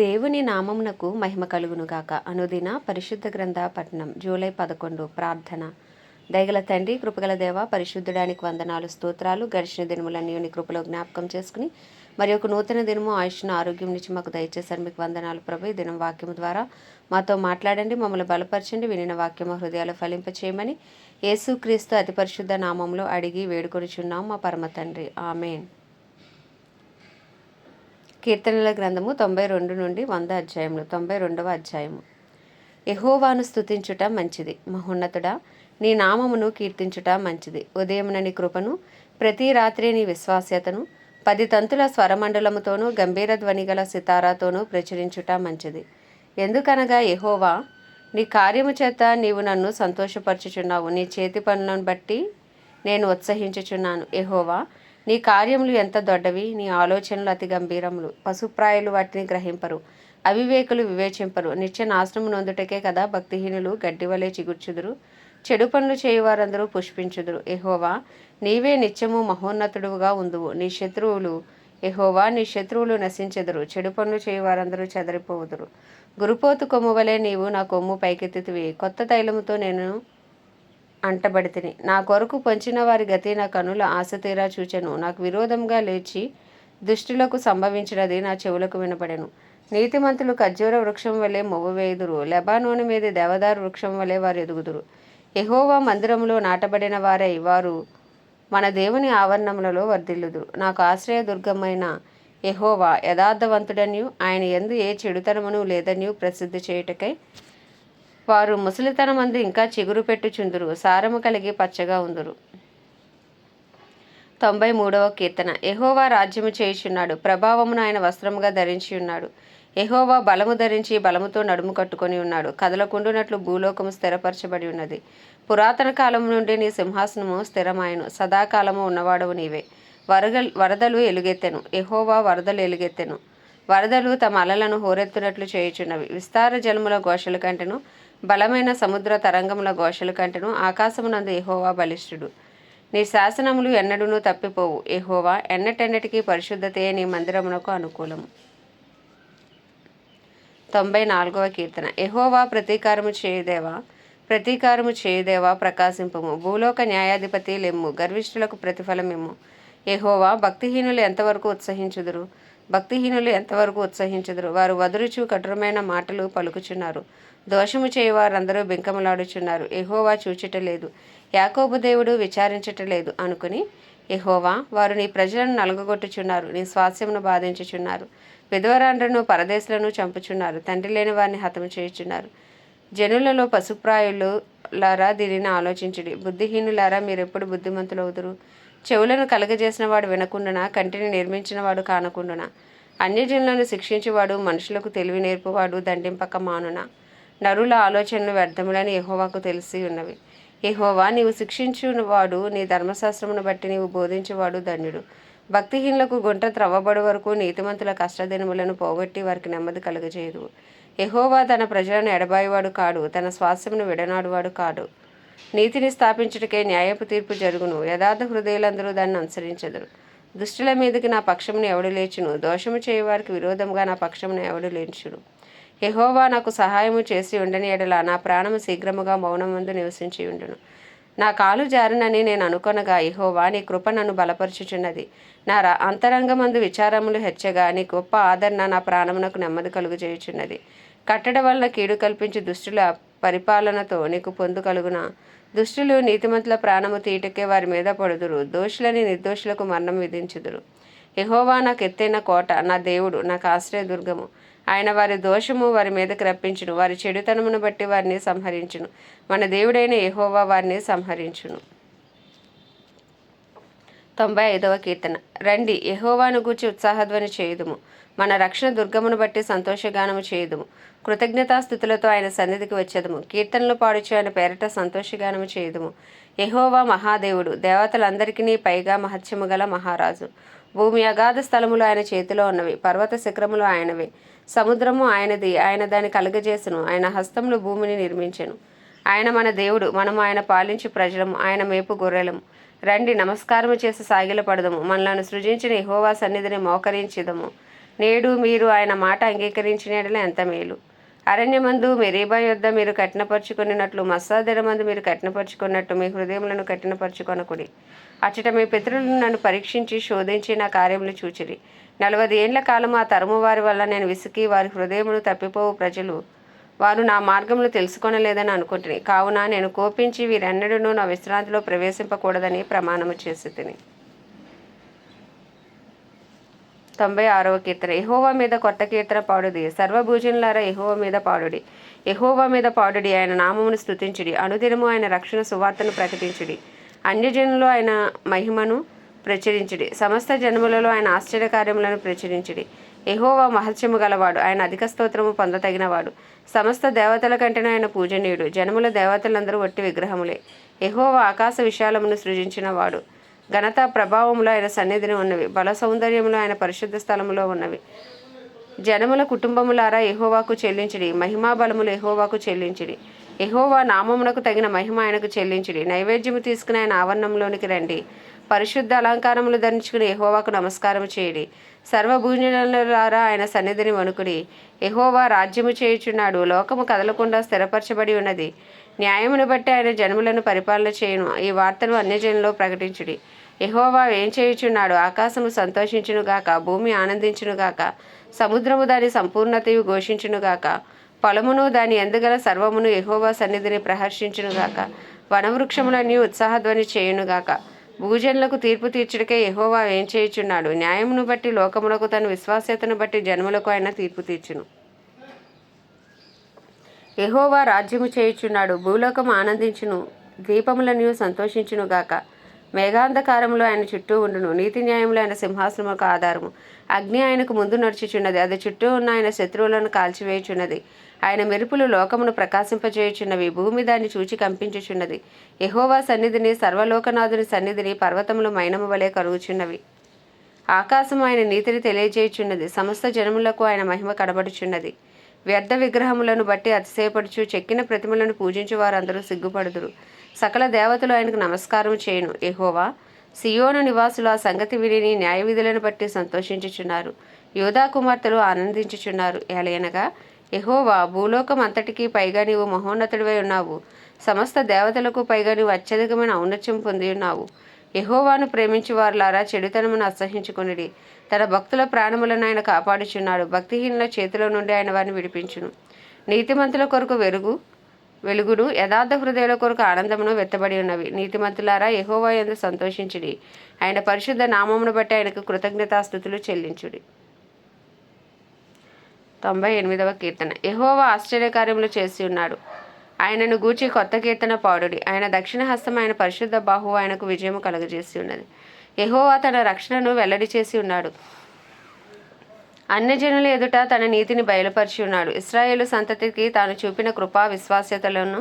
దేవుని నామమునకు మహిమ కలుగునుగాక. అనుదిన పరిశుద్ధ గ్రంథ పఠనం. జూలై 11. ప్రార్థన. దయగల తండ్రి, కృపగల దేవ, పరిశుద్ధుడానికి వందనాలు, స్తోత్రాలు. గడిచిన దినములన్నీ నీ కృపలో జ్ఞాపకం చేసుకుని మరి ఒక నూతన దినము ఆయుష్ను ఆరోగ్యం నుంచి మాకు దయచేశారు. మీకు వందనాలు ప్రభు. ఈ దినం వాక్యము ద్వారా మాతో మాట్లాడండి, మమ్మల్ని బలపరచండి. వినిన వాక్యము హృదయాలు ఫలింపచేయమని యేసుక్రీస్తు అతి పరిశుద్ధ నామంలో అడిగి వేడుకొనుచున్నాం మా పరమ తండ్రి. ఆమేన్. కీర్తనల గ్రంథము 92 నుండి 100 అధ్యాయములు. 92వ అధ్యాయము. యెహోవాను స్తుతించుట మంచిది, మహోన్నతుడా, నీ నామమును కీర్తించుట మంచిది. ఉదయమున నీ కృపను, ప్రతి రాత్రి నీ విశ్వాస్యతను 10 తంతుల స్వరమండలముతోనూ గంభీర ధ్వని గల సితారాతోనూ ప్రచురించుట మంచిది. ఎందుకనగా యెహోవా, నీ కార్యము చేత నీవు నన్ను సంతోషపరచుచున్నావు. నీ చేతి పనులను బట్టి నేను ఉత్సహించుచున్నాను. యెహోవా, నీ కార్యములు ఎంత దొడ్డవి, నీ ఆలోచనలు అతి గంభీరములు. పశుప్రాయులు వాటిని గ్రహింపరు, అవివేకులు వివేచింపరు. నిత్య నాశనము నొందుటకే కదా భక్తిహీనులు గడ్డివలే చిగుర్చుదురు, చెడు పనులు చేయువారందరూ పుష్పించుదురు. యెహోవా, నీవే నిత్యము మహోన్నతుడుగా ఉందువు. నీ శత్రువులు యెహోవా, నీ శత్రువులు నశించెదరు, చెడు పనులు చేయువారందరూ చెదరిపోవుదురు. గురుపోతు కొమ్ము వలె నీవు నా కొమ్ము పైకెత్తితివి, కొత్త తైలముతో నేను అంటబడితిని. నా కొరకు పొంచిన వారి గతి నా కనుల ఆశ తీరా చూచెను. నాకు విరోధంగా లేచి దుష్టులకు సంభవించినది నా చెవులకు వినపడెను. నీతిమంతులు ఖర్జూర వృక్షం వలె మొవ్వు వేయుదురు, లెబానోను మీద దేవదారు వృక్షం వలె వారు ఎదుగుదురు. యెహోవా మందిరములో నాటబడిన వారై వారు మన దేవుని ఆవరణములలో వర్ధిల్లుదురు. నాకు ఆశ్రయ దుర్గమైన యెహోవా యథార్థవంతుడనియు ఆయన యందు ఏ చెడుతనమును లేదనియు ప్రసిద్ధి చేయుటకై వారు ముసలితనమందు ఇంకా చిగురు పెట్టుచుందురు, సారము కలిగి పచ్చగా ఉందురు. 93వ కీర్తన. యెహోవా రాజ్యము చేయుచున్నాడు, ప్రభావమును ఆయన వస్త్రముగా ధరించి ఉన్నాడు. యెహోవా బలము ధరించి బలముతో నడుము కట్టుకొని ఉన్నాడు. కదలకుండునట్లు భూలోకము స్థిరపరచబడి ఉన్నది. పురాతన కాలము నుండి నీ సింహాసనము స్థిరమాయను, సదాకాలము ఉన్నవాడవు నీవే. వరదలు ఎలుగెత్తెను, యెహోవా వరదలు ఎలుగెత్తెను. వరదలు తమ అలలను హోరెత్తునట్లు చేయుచున్నవి. విస్తార జలముల ఘోషల కంటెను, బలమైన సముద్ర తరంగముల ఘోషల కంటెను ఆకాశమునందు యెహోవా బలిష్ఠుడు. నీ శాసనములు ఎన్నడూనూ తప్పిపోవు. యెహోవా, ఎన్నటెన్నటికీ పరిశుద్ధతయే నీ మందిరమునకు అనుకూలము. 94వ కీర్తన. యెహోవా, ప్రతీకారము చేయుదేవా ప్రకాశింపుము. భూలోక న్యాయాధిపతి లెమ్ము, గర్విష్ఠులకు ప్రతిఫలమిమ్ము. యెహోవా, భక్తిహీనులు ఎంతవరకు ఉత్సహించుదురు. వారు వదురుచు కఠోరమైన మాటలు పలుకుచున్నారు. దోషము చేయువారందరూ బింకములాడుచున్నారు. యెహోవా చూచుటలేదు, యాకోబు దేవుడు విచారించటలేదు అనుకుని, యెహోవా, వారు నీ ప్రజలను నలగగొట్టుచున్నారు, నీ స్వాస్యమును బాధించుచున్నారు. విధవరాండ్రను పరదేశులను చంపుచున్నారు, తండ్రి లేని వారిని హతము చేయుచున్నారు. జనులలో పశుప్రాయులారా దీనిని ఆలోచించుడి. బుద్ధిహీనులారా మీరెప్పుడు బుద్ధిమంతులవుదురు? చెవులను కలగజేసిన వాడు వినకుండునా, కంటిని నిర్మించిన వాడు కానకుండునా? అన్యజనులను శిక్షించువాడు, మనుషులకు తెలివి నేర్పువాడు దండింపక మానునా? నరుల ఆలోచనలు వ్యర్థములని యెహోవాకు తెలిసి ఉన్నవి. యెహోవా, నీవు శిక్షించువాడు, నీ ధర్మశాస్త్రమును బట్టి నీవు బోధించువాడు ధన్యుడు. భక్తిహీనులకు గుంట త్రవ్వబడు వరకు, నీతిమంతుల కష్టదినములను పోగొట్టి వారికి నెమ్మది కలుగజేయదు. యెహోవా తన ప్రజలను ఎడబాయువాడు కాడు, తన స్వాస్యమును విడనాడువాడు కాడు. నీతిని స్థాపించుటకే న్యాయపు తీర్పు జరుగును, యథార్థ హృదయులందరూ దాన్ని అనుసరించెదరు. దుష్టుల మీదకి నా పక్షమును ఎవడు లేచును, దోషము చేయువారికి విరోధముగా నా పక్షమును ఎవడు లేచును? యెహోవా నాకు సహాయము చేసి ఉండని ఎడల నా ప్రాణము శీఘ్రముగా మౌనమందు నివసించి ఉండును. నా కాలు జారునని నేను అనుకొనగా, యెహోవా, నీ కృప నన్ను బలపరుచుచున్నది. నా అంతరంగమందు విచారములు హెచ్చగా, నీ గొప్ప ఆదరణ నా ప్రాణమునకు నెమ్మది కలుగజేయుచున్నది. కట్టడ వలన కీడు కల్పించి దుష్టుల పరిపాలనతో నీకు పొందు కలుగునా? దుష్టులు నీతిమంతుల ప్రాణము తీయటకే వారి మీద పడుదురు, దోషులని నిర్దోషులకు మరణం విధించుదురు. యెహోవా నాకు ఎత్తైన కోట, నా దేవుడు, నాకు ఆశ్రయ దుర్గము. ఆయన వారి దోషము వారి మీదకి రప్పించును, వారి చెడుతనమును బట్టి వారిని సంహరించును. మన దేవుడైన యెహోవా వారిని సంహరించును. 95వ కీర్తన. రండి, యెహోవాను గూర్చి ఉత్సాహధ్వని చేయుదుము, మన రక్షణ దుర్గమును బట్టి సంతోషగానము చేయుదుము. కృతజ్ఞతాస్థుతులతో ఆయన సన్నిధికి వచ్చేదము, కీర్తనలు పాడుచు ఆయన పేరట సంతోషగానము చేయుదుము. యెహోవా మహాదేవుడు, దేవతలందరికీ పైగా మహత్యము గల మహారాజు. భూమి అగాధ స్థలములు ఆయన చేతిలో ఉన్నవి, పర్వత శిఖరములు ఆయనవే. సముద్రము ఆయనది, ఆయన దాన్ని కలుగజేసెను, ఆయన హస్తములు భూమిని నిర్మించెను. ఆయన మన దేవుడు, మనము ఆయన పాలించు ప్రజలము, ఆయన మేపు గొర్రెలము. రండి, నమస్కారము చేసి సాగిలపడదము, మనలను సృజించిన యెహోవా సన్నిధిని మోకరించుదము. నేడు మీరు ఆయన మాట అంగీకరించిన యెడల ఎంత మేలు. అరణ్యమందు మెరీబా యొద్ద మీరు కఠినపరుచుకొనినట్లు మస్సాదిరమందు మీరు కఠినపరుచుకున్నట్టు మీ హృదయములను కఠినపరుచుకొనకుడి. అచ్చట మీ పితరులను నన్ను పరీక్షించి శోధించి నా కార్యములు చూచిరి. 40 ఏండ్ల కాలము ఆ తరము వారి వల్ల నేను విసికి వారి హృదయములు తప్పిపోవు ప్రజలు వారు నా మార్గములు తెలుసుకొనలేదని అనుకుంటుని. కావున నేను కోపించి వీరెన్నడూనూ నా విశ్రాంతిలో ప్రవేశింపకూడదని ప్రమాణము చేసి తిని. 96వ కీర్తన. యెహోవా మీద కొత్త కీర్తన పాడుడి. సర్వభూజనులారా యెహోవా మీద పాడుడి. యెహోవా మీద పాడుడి. ఆయన నామమును స్తుతించుడి. అనుదినము ఆయన రక్షణ సువార్తను ప్రకటించుడి. అన్యజనులు ఆయన మహిమను ప్రచురించుడి. సమస్త జనములలో ఆయన ఆశ్చర్యకార్యములను ప్రచురించుడి. యెహోవా మహత్యము గలవాడు. ఆయన అధిక స్తోత్రము పొందతగినవాడు. సమస్త దేవతల కంటేనే ఆయన పూజనీయుడు. జనముల దేవతలందరూ వట్టి విగ్రహములే. యెహోవా ఆకాశ విశాలమును సృజించినవాడు. ఘనత ప్రభావములో ఆయన సన్నిధిని ఉన్నవి. బల సౌందర్యములో ఆయన పరిశుద్ధ స్థలములో ఉన్నవి. జనముల కుటుంబములారా యెహోవాకు చెల్లించుడి. మహిమా బలములు యెహోవాకు చెల్లించుడి. యెహోవా నామమునకు తగిన మహిమ ఆయనకు చెల్లించుడి. నైవేద్యము తీసుకుని ఆయన ఆవరణంలోనికి రండి. పరిశుద్ధ అలంకారములు ధరించుకుని యెహోవాకు నమస్కారం చేయుడి. సర్వభూజనులారా ఆయన సన్నిధిని వణుకుడి. యెహోవా రాజ్యము చేయుచున్నాడు. లోకము కదలకుండా స్థిరపరచబడి ఉన్నది. న్యాయమును బట్టి ఆయన జనములను పరిపాలన చేయును. ఈ వార్తను అన్యజనులలో ప్రకటించుడి. యెహోవా ఏం చేయుచున్నాడు? ఆకాశము సంతోషించునుగాక, భూమి ఆనందించునుగాక, సముద్రము దాని సంపూర్ణతయు ఘోషించునుగాక, పొలమును దాని ఎందుగల సర్వమును యెహోవా సన్నిధిని ప్రహర్షించునుగాక, వనవృక్షములన్నీ ఉత్సాహధ్వని చేయునుగాక. భూజనులకు తీర్పు తీర్చుడికే యెహోవా ఏం చేయుచున్నాడు? న్యాయమును బట్టి లోకములకు తన విశ్వాస్యతను బట్టి జనములకు ఆయన తీర్పు తీర్చును. యెహోవా రాజ్యము చేయుచున్నాడు. భూలోకము ఆనందించును, ద్వీపములన్నీ సంతోషించునుగాక. మేఘాంధకారములో ఆయన చుట్టూ ఉండును. నీతి న్యాయములు ఆయన సింహాసనములకు ఆధారము. అగ్ని ఆయనకు ముందు నడుచుచున్నది. అది చుట్టూ ఉన్న ఆయన శత్రువులను కాల్చివేయుచున్నది. ఆయన మెరుపులు లోకమును ప్రకాశింపజేయుచున్నవి. భూమి దాన్ని చూచి కంపించుచున్నది. యెహోవా సన్నిధిని, సర్వలోకనాథుని సన్నిధిని పర్వతములు మైనము వలె కరుగుచున్నవి. ఆకాశము ఆయన నీతిని తెలియజేయుచున్నది. సమస్త జనములకు ఆయన మహిమ కనబడుచున్నది. వ్యర్థ విగ్రహములను బట్టి అతిశయపడుచు చెక్కిన ప్రతిమలను పూజించు వారందరూ సిగ్గుపడుదురు. సకల దేవతలు ఆయనకు నమస్కారం చేయును. యెహోవా సియోను నివాసులు ఆ సంగతి విని న్యాయ విధులను బట్టి సంతోషించుచున్నారు. యోధా కుమార్తెలు ఆనందించుచున్నారు. ఎలయనగా యెహోవా భూలోకం అంతటికీ పైగా నీవు మహోన్నతుడివై ఉన్నావు. సమస్త దేవతలకు పైగా నీవు అత్యధికమైన ఔన్నత్యం పొంది ఉన్నావు. యెహోవాను ప్రేమించు వారులారా చెడుతనమును అసహించుకొనిడి. తన భక్తుల ప్రాణములను ఆయన కాపాడుచున్నాడు. భక్తిహీనుల చేతిలో నుండి ఆయన వారిని విడిపించును. నీతిమంతుల కొరకు వెలుగును, యథార్థ హృదయాల కొరకు ఆనందమును వెత్తబడి ఉన్నవి. నీతిమంతులారా యెహోవా యందు సంతోషించుడి. ఆయన పరిశుద్ధ నామమును బట్టి ఆయనకు కృతజ్ఞతాస్తుతులు చెల్లించుడి. 98వ కీర్తన. యెహోవా ఆశ్చర్యకార్యములు చేసి ఉన్నాడు. ఆయనను గూర్చి కొత్త కీర్తన పాడుడి. ఆయన దక్షిణ హస్తం, ఆయన పరిశుద్ధ బాహువు ఆయనకు విజయము కలుగజేసి ఉన్నది. యెహోవా తన రక్షణను వెల్లడి చేసి ఉన్నాడు. అన్యజనుల ఎదుట తన నీతిని బయలుపరిచి ఉన్నాడు. ఇశ్రాయేలు సంతతికి తాను చూపిన కృపా విశ్వాస్యతలను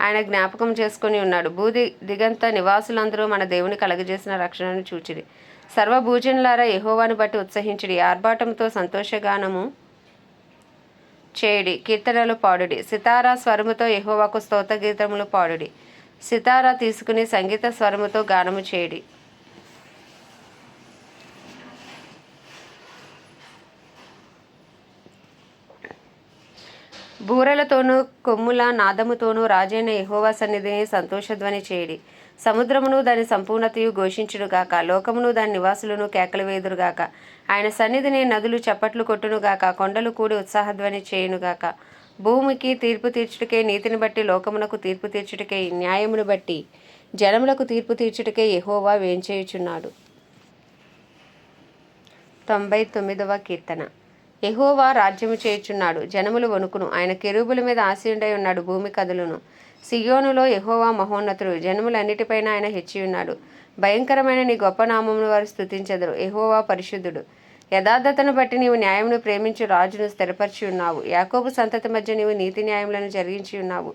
ఆయన జ్ఞాపకం చేసుకుని ఉన్నాడు. దిగంత నివాసులందరూ మన దేవుని కలగజేసిన రక్షణను చూచిరి. సర్వభూజనులారా యెహోవాను బట్టి ఉత్సహించుడి. ఆర్భాటంతో సంతోషగానము చేయుడి. కీర్తనలు పాడుడి. సితారా స్వరముతో యెహోవాకు స్తోత్ర గీతములు పాడుడి. సితారా తీసుకుని సంగీత స్వరముతో గానము చేయుడి. బూరలతోనూ కొమ్ముల నాదముతోనూ రాజైన యెహోవా సన్నిధిని సంతోషధ్వని చేయుడి. సముద్రమును దాని సంపూర్ణతయు ఘోషించునుగాక, లోకమును దాని నివాసులను కేకలు వేయుదురుగాక. ఆయన సన్నిధిని నదులు చప్పట్లు కొట్టునుగాక, కొండలు కూడి ఉత్సాహధ్వని చేయునుగాక. భూమికి తీర్పు తీర్చుటకే, నీతిని బట్టి లోకమునకు తీర్పు తీర్చుటకే, న్యాయమును బట్టి జనములకు తీర్పు తీర్చుటకే యెహోవా వేంచేయుచున్నాడు. 99వ కీర్తన. యెహోవా రాజ్యము చేయుచున్నాడు. జనములు వణుకును. ఆయన కెరూబుల మీద ఆసీనుడై ఉన్నాడు. భూమి కదులును. సియోనులో యెహోవా మహోన్నతుడు. జనములన్నిటిపైన ఆయన హెచ్చియున్నాడు. భయంకరమైన నీ గొప్ప నామమును వారు స్తుతించెదరు. యెహోవా పరిశుద్ధుడు. యథార్థతను బట్టి నీవు న్యాయమును ప్రేమించు రాజును స్థిరపరిచి ఉన్నావు. యాకోబు సంతతి మధ్య నీవు నీతి న్యాయములను జరిగించి ఉన్నావు.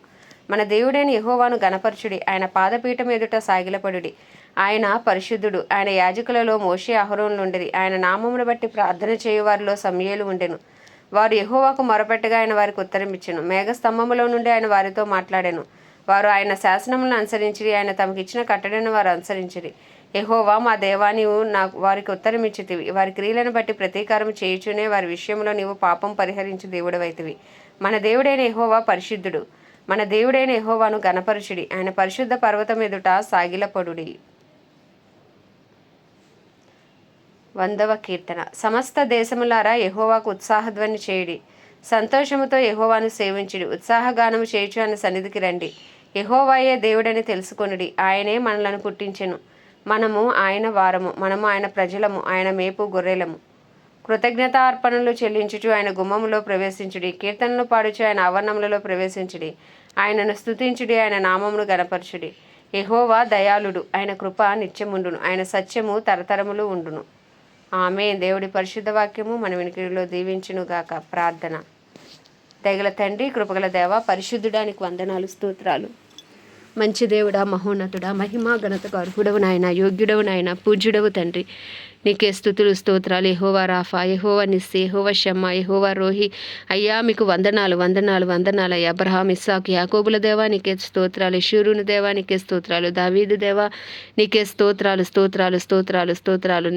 మన దేవుడైన యెహోవాను గణపరచుడి. ఆయన పాదపీఠం ఎదుట సాగిలపడుడి. ఆయన పరిశుద్ధుడు. ఆయన యాజకులలో మోషే అహరోనులుండిరి. ఆయన నామమును బట్టి ప్రార్థన చేయు వారిలో సమూయేలు ఉండెను. వారు యెహోవాకు మొరపెట్టగా ఆయన వారికి ఉత్తరం ఇచ్చెను. మేఘస్తంభములో నుండి ఆయన వారితో మాట్లాడెను. వారు ఆయన శాసనములను అనుసరించిరి. ఆయన తమకిచ్చిన కట్టడను వారు అనుసరించిరి. యెహోవా మా దేవా, నీవు నాకు వారికి ఉత్తరమిచ్చితివి. వారి క్రియలను బట్టి ప్రతీకారం చేయుచునే వారి విషయంలో నీవు పాపం పరిహరించు దేవుడవైతివి. మన దేవుడైన యెహోవా పరిశుద్ధుడు. మన దేవుడైన యెహోవాను గణపరచుడి. ఆయన పరిశుద్ధ పర్వతం ఎదుట సాగిలపడుడి. 100వ కీర్తన. సమస్త దేశములారా యెహోవాకు ఉత్సాహధ్వని చేయుడి. సంతోషముతో యెహోవాను సేవించుడి. ఉత్సాహగానము చేయుచు ఆయన సన్నిధికి రండి. యెహోవాయే దేవుడని తెలుసుకొనుడి. ఆయనే మనలను పుట్టించెను. మనము ఆయన వారము, మనము ఆయన ప్రజలము, ఆయన మేపు గొర్రెలము. కృతజ్ఞతార్పణలు చెల్లించుచు ఆయన గుమ్మములో ప్రవేశించుడి. కీర్తనలు పాడుచు ఆయన ఆవరణములలో ప్రవేశించుడి. ఆయనను స్తుతించుడి, ఆయన నామమును గణపరచుడి. యెహోవా దయాళుడు, ఆయన కృప నిత్యముండును, ఆయన సత్యము తరతరములు ఉండును. ఆమె దేవుడి పరిశుద్ధ వాక్యము మన వినికిడిలో దీవించునుగాక. ప్రార్థన. దయగల తండ్రి, కృపగల దేవ, పరిశుద్ధుడానికి వందనాలు, స్తోత్రాలు. మంచి దేవుడా, మహోన్నతుడా, మహిమా ఘనతకు అర్హుడవు నాయన, యోగ్యుడవు నాయన, పూజ్యుడవు తండ్రి. నీకే స్తుతులు, స్తోత్రాలు. యెహోవా రాఫా, యెహోవా నిస్సి, యెహోవా షమ్మా, యెహోవా రోహి. అయ్యా మీకు వందనాలు, వందనాలు, వందనాలు. అయ్యా అబ్రహాం, ఇస్సాకు, యాకోబుల దేవా నీకే స్తోత్రాలు. యెషూరును దేవా నీకే స్తోత్రాలు. దావీదు దేవా నీకే స్తోత్రాలు, స్తోత్రాలు, స్తోత్రాలు, స్తోత్రాలు.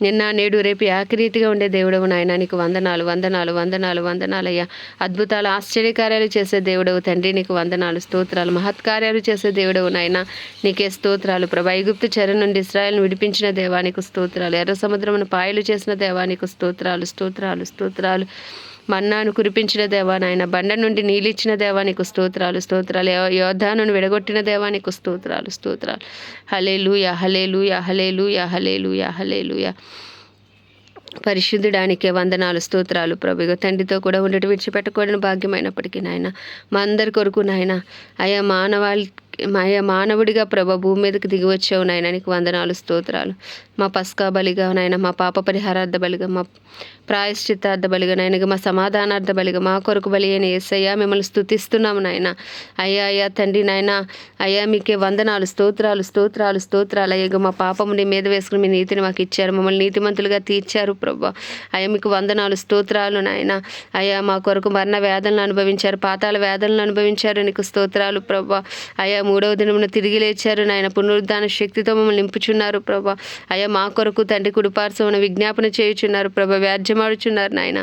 నిన్న నేడు రేపు ఏకరీతిగా ఉండే దేవుడవు నాయన, నీకు వందనాలు, వందనాలు, వందనాలు, వందనాలు. అయ్యా అద్భుతాలు, ఆశ్చర్యకార్యాలు చేసే దేవుడవు తండ్రి, నీకు వందనాలు, స్తోత్రాలు. మహత్కార్యాలు చేసే దేవుడవు నాయన, నీకే స్తోత్రాలు. ప్రభా, ఐగుప్తు చెర నుండి ఇశ్రాయేలును విడిపించిన దేవా నీకు స్తోత్రాలు. ఎర్ర సముద్రమును పాయలు చేసిన దేవా నీకు స్తోత్రాలు, స్తోత్రాలు, స్తోత్రాలు. మన్నాను కురిపించిన దేవా నాయన, బండ నుండి నీళ్ళిచ్చిన దేవా నీకు స్తోత్రాలు, స్తోత్రాలు. యోధాను విడగొట్టిన దేవా నీకు స్తోత్రాలు, స్తోత్రాలు. హల్లెలూయా, హల్లెలూయా, హల్లెలూయా, హల్లెలూయా, హల్లెలూయా. పరిశుద్ధుడానికే వందనాలు, స్తోత్రాలు. ప్రభు, తండ్రితో కూడా ఉండటం విడిచిపెట్టకూడని భాగ్యమైనప్పటికీ నాయన, మా అందరి కొరకు నాయన, అయా మానవుడిగా ప్రభ భూమి మీదకి దిగి వచ్చావు నాయన, నీకు వందనాలు, స్తోత్రాలు. మా పస్కా బలిగా నాయన, మా పాప పరిహారార్థ బలిగా, మా ప్రాయశ్చిత్తార్థ బలిగా నాయన, మా సమాధానార్థ బలిగా, మా కొరకు బలి అయిన యేసయ్యా మిమ్మల్ని స్తుతిస్తున్నాము నాయన. అయ్యా తండ్రి నాయన, అయ్యా మీకే వందనాలు, స్తోత్రాలు, స్తోత్రాలు, స్తోత్రాలు. అయ్యా మా పాపము నీ మీద వేసుకుని మీ నీతిని మాకు ఇచ్చారు, మమ్మల్ని నీతిమంతులుగా తీర్చారు ప్రభా. అయ్యా మీకు వందనాలు, స్తోత్రాలు నాయన. అయ్యా మా కొరకు మరణ వేదనలు అనుభవించారు, పాతాల వేదనలు అనుభవించారు, నీకు స్తోత్రాలు ప్రభా. అయ్యా 3వ దినమున తిరిగి లేచారు నాయన, పునరుద్ధాన శక్తితో మమ్మల్ని నింపుచున్నారు ప్రభా. అయ్యా మా కొరకు తండ్రి కుడిపార్శ్వమున విజ్ఞాపన చేయుచున్నారు ప్రభా, వ్యాజ్యమాడుచున్నారు నాయన.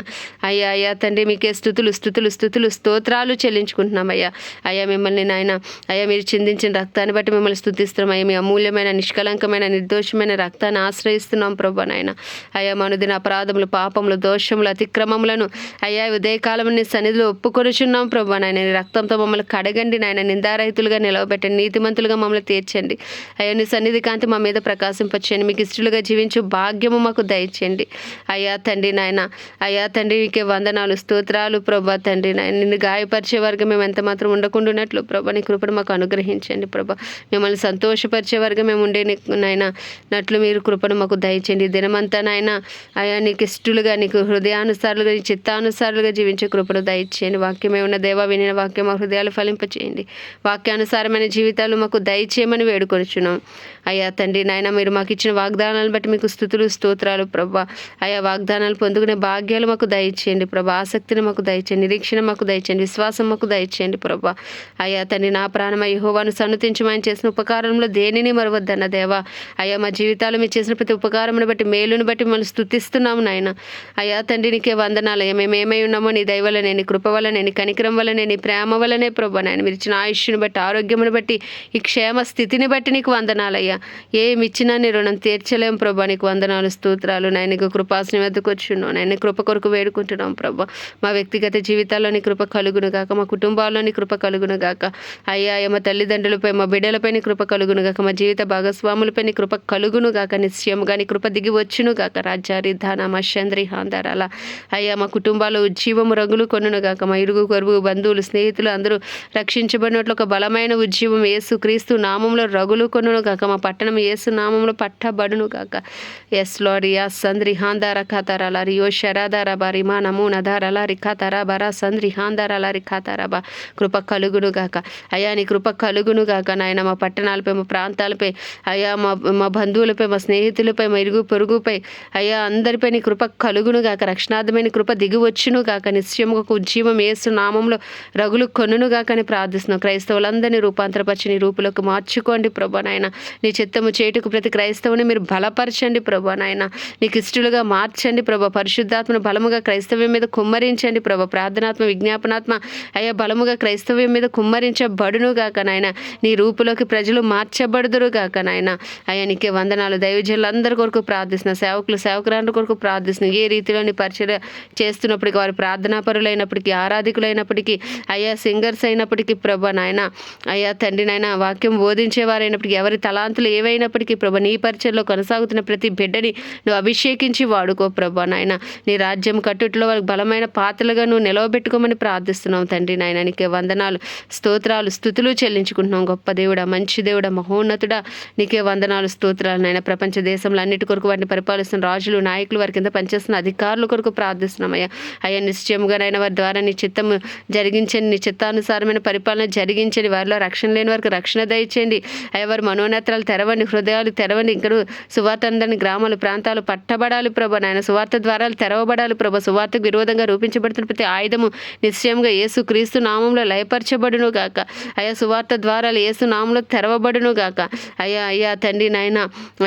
అయ్యా తండ్రి మీకే స్తుతులు, స్తుతులు, స్తుతులు, స్తోత్రాలు చెల్లించుకుంటున్నాం అయ్యా. అయ్యా మిమ్మల్ని నాయన, అయ్యా మీరు చిందించిన రక్తాన్ని బట్టి మిమ్మల్ని స్తుతిస్తున్నాం అయ్యా. మీ అమూల్యమైన, నిష్కలంకమైన, నిర్దోషమైన రక్తాన్ని ఆశ్రయిస్తున్నాం ప్రభా నాయన. అయ్యా మనుదిన అపరాధములు, పాపములు, దోషములు, అతిక్రమములను అయ్యా ఉదయకాలం నీ సన్నిధిలో ఒప్పుకొనుచున్నాం ప్రభా నాయన. నీ రక్తంతో మమ్మల్ని కడగండి నాయన, నిందారహితులుగా నిలవబెట్టండి, నీతిమంతులుగా మమ్మల్ని తీర్చండి అయ్యా. నీ సన్నిధి కాంతి మా మీద ప్రకాశింపచేయండి, మీకు ఇష్టలుగా జీవించు భాగ్యము మాకు దయచేయండి అయ్యా తండ్రి నాయన. అయ్యా తండ్రి నీకే వందనాలు, స్తోత్రాలు ప్రభా తండ్రి నాయన. నిన్ను గాయపరిచే వర్గం మేము ఎంత మాత్రం ఉండకుండానట్లు ప్రభా నీ కృపను మాకు అనుగ్రహించండి ప్రభా. మిమ్మల్ని సంతోషపరిచే వర్గం మేము ఉండే నాయన నట్లు మీరు కృపను మాకు దయచేయండి. దినమంతా నాయన అయ్యా నీకు ఇష్టలుగా, నీకు హృదయానుసారులుగా, నీ చిత్తానుసారులుగా జీవించే కృపను దయచేయండి. వాక్యమే ఉన్న దేవా, వినిన వాక్యం మా హృదయాలు ఫలింపచేయండి. వాక్యానుసారమైన జీవితాలు మాకు దయచేయమని వేడుకొనిచున్నాం అయ్యా తండ్రి నాయన. మీరు మాకు ఇచ్చిన వాగ్దానాలను బట్టి మీకు స్తుతులు, స్తోత్రాలు ప్రభా. అయ్యా వాగ్దానాలు పొందుకునే భాగ్యాలు మాకు దయచేయండి ప్రభా. ఆసక్తిని మాకు దయచేయండి, నిరీక్షణ మాకు దయచేయండి, విశ్వాసం మాకు దయచేయండి ప్రభా. అయ్యా తండ్రి నా ప్రాణమా యెహోవాను సన్నుతించమని చేసిన ఉపకారంలో దేనిని మరవద్దన్న దేవా. అయ్యా మా జీవితాలు మీరు చేసిన ప్రతి ఉపకారమును బట్టి, మేలును బట్టి మిమ్మల్ని స్తుతిస్తున్నాము నాయన. అయ్యా తండ్రి నీకే వందనాలు అయ్యా. మేము ఏమై ఉన్నామో నీ దయ వల్లనే, నీ కృప వల్లనే, నీ కనికరం వల్లనే, నీ ప్రేమ వల్లనే ప్రభా నాయన. మీరు ఇచ్చిన ఆయుష్ను బట్టి, ఆరోగ్యమును బట్టి, ఈ క్షేమ స్థితిని బట్టి నీకు వందనాలయ్యా. ఏమి ఇచ్చినా నీ రుణం తీర్చలేం ప్రభా, నీకు వందనాలు, స్తోత్రాలు నాయన. నీకు కృపాసని వద్దకు వచ్చున్నాం నాయన, కృప కొరకు వేడుకుంటున్నాం ప్రభా. మా వ్యక్తిగత జీవితాల్లో నీ కృప కలుగును గాక, మా కుటుంబాల్లో నీ కృప కలుగును గాక అయ్యా. మా తల్లిదండ్రులపై, మా బిడ్డలపై నీ కృప కలుగును గాక, మా జీవిత భాగస్వాములపై నీ కృప కలుగును గాక, నిశ్చయముగా నీ కృప దిగి వచ్చును గాక. రాజ్యారి ధాన మషంద్రి హాందారాల అయ్యా మా కుటుంబాల్లో ఉజ్జీవము రగులు కొనును గాక. మా ఇరుగు కొరుగు బంధువులు, స్నేహితులు అందరూ రక్షించబడినట్లు ఒక బలమైన ఉజ్జీవం యేసు క్రీస్తు నామంలో రగులు కొనును గాక. మా పట్టణం యేసు నామంలో పట్టబడును గాక. Yes Lord. యా సంద్రి హాందార ఖాతారాల రియో శరాదార బారి మా నమూ నదారాల రిఖాతారా బరా సంద్రి హాందారాల రిఖాతారాబా. కృప కలుగును గాక అయ్యా, నీ కృప కలుగును గాక నాయన. మా పట్టణాలపై, మా ప్రాంతాలపై అయ్యా, మా బంధువులపై, మా స్నేహితులపై, మా ఇరుగు పొరుగుపై అయ్యా అందరిపై నీ కృప కలుగును గాక. రక్షణార్థమైన కృప దిగి వచ్చును గాక. నిశ్చయముగా ఒక ఉజ్జీవం యేసు నామంలో రగులు కొనును గాక అని ప్రార్థిస్తున్నాం. క్రైస్తవులందరినీ రూపాంతరపరిచి నీ రూపులోకి మార్చుకోండి ప్రభా నాయన. నీ చిత్తము చేటుకు ప్రతి క్రైస్తవుని మీరు బలపరచండి ప్రభా నాయన, నీకు ఇష్టలుగా మార్చండి ప్రభా. పరిశుద్ధాత్మను బలముగా క్రైస్తవ్యం మీద కుమ్మరించండి ప్రభా. ప్రార్థనాత్మ విజ్ఞాపనాత్మ అయ్యా బలముగా క్రైస్తవ్యం మీద కుమ్మరించబడును గాక నాయన. నీ రూపులోకి ప్రజలు మార్చబడుదురు గాక నాయన. అయ్యా నీకే వందనాలు. దైవజనులందరి కొరకు ప్రార్థిస్తున్నా, సేవకులు సేవకురాండ్ర కొరకు ప్రార్థిస్తున్నా. ఏ రీతిలో నీ పరిచయం చేస్తున్నప్పటికీ, వారు ప్రార్థనాపరులైనప్పటికీ, ఆరాధికులైనప్పటికీ, అయ్యా సింగర్స్ అయినప్పటికీ ప్రభా నాయన, అయ్యా తండ్రి నాయన వాక్యం బోధించేవారైనప్పటికీ, ఎవరి తలాంతులు ఏవైనప్పటికీ ప్రభా, నీ పరిచయంలో కొనసాగుతున్న ప్రతి బిడ్డని నువ్వు అభిషేకించి వాడుకో ప్రభా నాయన. నీ రాజ్యం కట్టుట్లో వాళ్ళకి బలమైన పాత్రలుగా నువ్వు నిలవబెట్టుకోమని ప్రార్థిస్తున్నావు తండ్రి నాయన. నీకే వందనాలు, స్తోత్రాలు, స్తుతులు చెల్లించుకుంటున్నాం. గొప్ప దేవుడా, మంచి దేవుడా, మహోన్నతుడా, నీకే వందనాలు, స్తోత్రాలు నాయన. ప్రపంచ దేశంలో అన్నిటి కొరకు వాటిని పరిపాలిస్తున్న రాజులు, నాయకులు, వారి కింద పనిచేస్తున్న అధికారుల కొరకు ప్రార్థిస్తున్నామయ్యా. అయ్యా నిశ్చయముగానైనా వారి ద్వారా నీ చిత్తము జరిగించండి, నీ చిత్తానుసారమైన పరిపాలన జరిగించండి. వారిలో రక్షణ లేని వారికి రక్షణ దయచేయండి అయ్యా. వారి మనోనేత్రాలు తెరవండి, హృదయాలు తెరవండి. ఇంకా సువార్త అందరినీ గ్రామాలు ప్రాంతాలు పట్టబడాలి ప్రభా నాయన. సువార్త ద్వారాలు తెరవబడాలి ప్రభా. సువార్తకు విరోధంగా రూపించబడుతున్న ప్రతి ఆయుధము నిశ్చయంగా యేసు క్రీస్తు నామంలో లయపరచబడును గాక అయ్యా. సువార్త ద్వారాలు యేసు నామంలో తెరవబడును గాక అయ్యా. అయ్యా తండ్రి నాయన,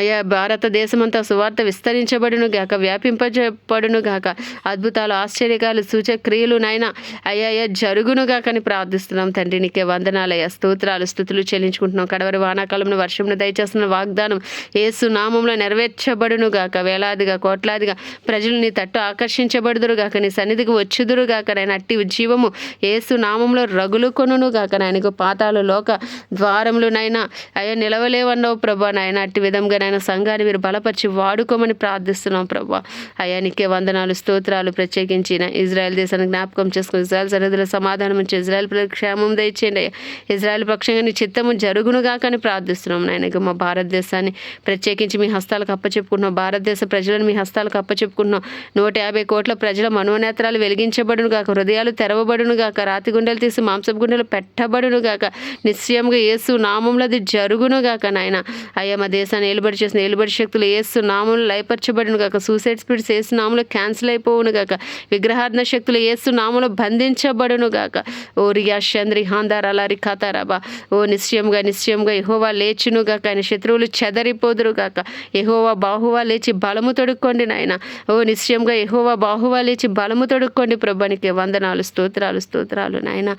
అయ్యా భారతదేశమంతా సువార్త విస్తరించబడును గాక, వ్యాపింపబడును గాక. అద్భుతాలు, ఆశ్చర్యకాలు, సూచక్రియలు నాయన అయ్యా అయ్యా జరుగును గాక అని ప్రార్థిస్తున్నాం తండ్రి. నీకే వందనాలయ్యా, స్తోత్రాలు, స్తుతులు చెల్లించుకుంటున్నాం. కడవరి వానాకాలంలో వర్షంను దయచేస్తున్న వాగ్దానం యేసు నామంలో నెరవేర్చబడును గాక. వేలాదిగా కోట్లాదిగా ప్రజలు నీ తట్టు ఆకర్షించబడుదురు గాక, నీ సన్నిధికి వచ్చుదురు గాక నాయన. అట్టి జీవము యేసు నామంలో రగులు కొనును గాక నాయనకు. పాతాలు లోక ద్వారములు నాయన అయ్యా నిలవలేవన్నావు ప్రభా నాయన. అట్టి విధంగా నాయన సంఘాన్ని మీరు బలపరిచి వాడుకోమని ప్రార్థిస్తున్నాం ప్రభా. అయ్యా నీకే వందనాలు, స్తోత్రాలు. ప్రత్యేకించిన ఇజ్రాయెల్ దేశాన్ని జ్ఞాపకం చేసుకుని ఇజ్రాయెల్ సరిహద్దుల సమాధానం ఉంచి ఇజ్రాయెల్ ప్రజలకు క్షేమం దయచేయండి అయ్యా. ఇజ్రాయెల్ పక్షంగా నీ చిత్తము జరుగునుగాక అని ప్రార్థిస్తున్నాం నాయనకు. మా భారతదేశాన్ని ప్రత్యేకించి మీ హస్తాలకు అప్పచెప్పుకుంటున్నాం. భారతదేశ ప్రజలను మీ హస్తాలకు అప్పచెప్పుకుంటున్నాం. 150 కోట్ల ప్రజల మనోనేత్రాలు వెలిగించబడును గాక, హృదయాలు తెరవబడును గాక, రాతి గుండెలు తీసి మాంసపు గుండెలు పెట్టబడును గాక. నిశ్చయంగా యేసు నామంలో అది జరుగును గాక నాయన. అయ్యా మా దేశాన్ని ఏలుబడి చేసిన ఏలుబడి శక్తులు యేసు నామంలో లయపరచబడును గాక. సూసైడ్ స్పిరిట్స్ యేసు నామంలో క్యాన్సిల్ అయిపోవును గాక. విగ్రహార్థన శక్తులు యేసు నామంలో బంధించబడును గాక. ఓ రియా చంద్రి హాందార్ అలారి ఖాతారాబా. ఓ నిశ్చయంగా యెహోవా లేచును గాక, ఆయన శత్రువులు చెదరిపోదురు గాక. యెహోవా బాహువా లేచి బలము తొడుక్కోండి నాయన. ఓ నిశ్చయంగా యెహోవా బాహువా లేచి బలము తొడుక్కోండి ప్రభా. నీకే వందనాలు, స్తోత్రాలు నాయన.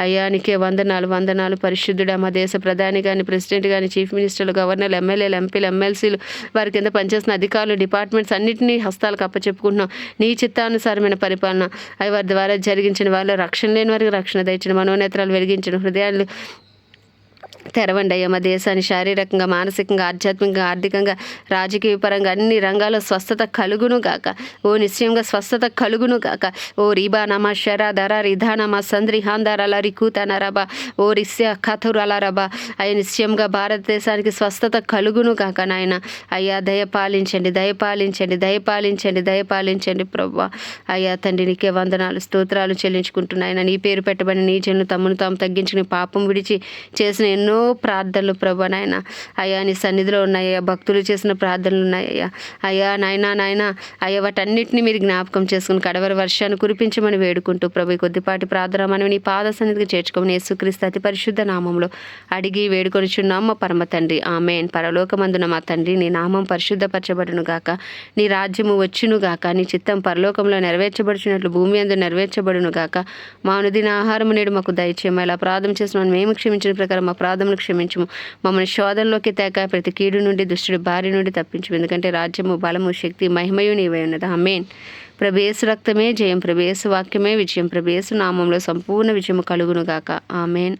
అయ్యా నీకే వందనాలు. పరిశుద్ధుడా, మా దేశ ప్రధాని కానీ, ప్రెసిడెంట్ కానీ, చీఫ్ మినిస్టర్లు, గవర్నర్లు, ఎమ్మెల్యేలు, ఎంపీలు, ఎమ్మెల్సీలు, వారి కింద పనిచేస్తున్న అధికారులు, డిపార్ట్మెంట్స్ అన్నింటినీ హస్తాలకు అప్పచెప్పుకుంటున్నాం. నీ చిత్తానుసారమైన పరిపాలన అవి వారి ద్వారా జరిగించిన వారిలో రక్షణ లేని వారికి రక్షణ దయచిన, మనోనేత్రాలు వెలిగించిన, హృదయాలు తెరవండి అయ్యా. మా దేశాన్ని శారీరకంగా, మానసికంగా, ఆధ్యాత్మికంగా, ఆర్థికంగా, రాజకీయ పరంగా అన్ని రంగాల్లో స్వస్థత కలుగును గాక. ఓ నిశ్చయంగా స్వస్థత కలుగును గాక. ఓ రీబానమా శరాధర రిధానమా సంద్రి హాందారాల రికూతనరబా. ఓ రిస్య కథురలరబా. అయ్యా నిశ్చయంగా భారతదేశానికి స్వస్థత కలుగును గాక నాయన. అయ్యా దయపాలించండి ప్రభా. అయ్యా తండ్రి నీకే వందనాలు, స్తోత్రాలు చెల్లించుకుంటున్నాయన. నీ పేరు పెట్టబడిన నీ జనులు తమను తాము తగ్గించుకుని పాపం విడిచి చేసిన ఎన్నో ప్రార్థనలు ప్రభా నాయన. అయ్యా నీ సన్నిధిలో ఉన్నాయ్యా. భక్తులు చేసిన ప్రార్థనలు ఉన్నాయ్యా. అయ్యా నాయన అయ్యా వాటన్నిటిని మీరు జ్ఞాపకం చేసుకుని కడవరి వర్షాన్ని కురిపించమని వేడుకుంటూ ప్రభు కొద్దిపాటి ప్రార్థన మనం నీ పాద సన్నిధికి చేర్చుకోమని యేసుక్రీస్తు అతి పరిశుద్ధ నామంలో అడిగి వేడుకొనిచున్నాం మా పరమ తండ్రి, ఆమేన్. పరలోకమందున మా తండ్రి, నీ నామం పరిశుద్ధపరచబడును గాక, నీ రాజ్యము వచ్చును గాక, నీ చిత్తం పరలోకంలో నెరవేర్చబడుచున్నట్లు భూమి అందు నెరవేర్చబడును గాక. మా అనుదిన ఆహారము నేడు మాకు దయచేయము. ఇలా ప్రార్థన చేసిన మేము క్షమించిన ప్రకారం మా ప్రార్థనలు క్షమించుము. మమ్మల్ని శోధనలోకి తేక ప్రతి కీడు నుండి, దుష్టుడి బారి నుండి తప్పించు. ఎందుకంటే రాజ్యము, బలము, శక్తి, మహిమయు నీవై ఉన్నది, ఆమేన్. ప్రభు యేసు రక్తమే జయం, ప్రభు యేసు వాక్యమే విజయం, ప్రభు యేసు నామంలో సంపూర్ణ విజయము కలుగును గాక, ఆమేన్.